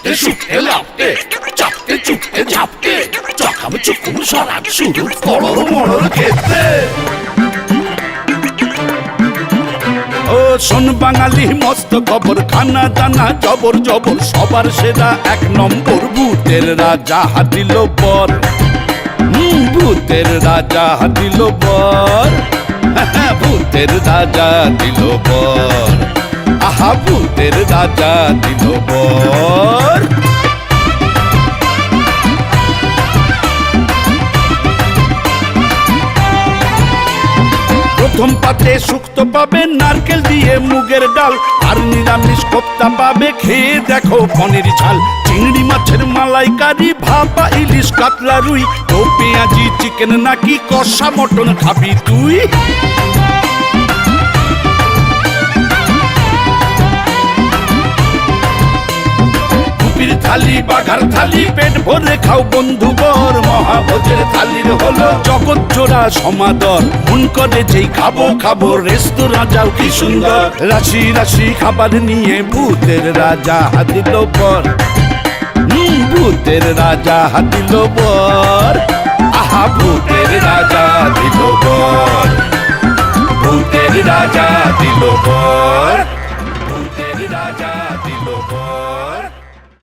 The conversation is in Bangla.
লাপটে শুটে লাপটে চাপটে চুপটে ঝাপটে চকাম চুকুম সরাব শুরু পড়র মড়র খেতে। ও শোন বাঙালি মস্ত খবর, খানা দানা জবর জবর, সবার সেরা এক নম্বর ভূতের রাজা দিল বর। ভূতের রাজা দিল বর, ভূতের রাজা দিল বর, আহা ভূতের রাজা দিল বর। প্রথম পাতে শুক্তো পাবে নারকেল দিয়ে মুগের ডাল, আর নিরামিষ কোপ্তা পাবে খেয়ে দেখো পনির ঝাল। চিংড়ি মাছের মালাইকারি, ভাপা ইলিশ কাতলা রুই, ও পেঁয়াজি চিকেন নাকি কষা মটন খাবি তুই? থালি বাঘার থালি পেট ভরে খাও বন্ধুবর, মহাভোজের থালির হলো জগৎ জোড়া সমাদর। মন করে যেই খাবো খাবো রেস্তোরাঁ যাও কি সুন্দর, রাশি রাশি খাবার নিয়ে ভূতের রাজা দিল বর। ভূতের রাজা দিল বর, আহা ভূতের রাজা দিল বর।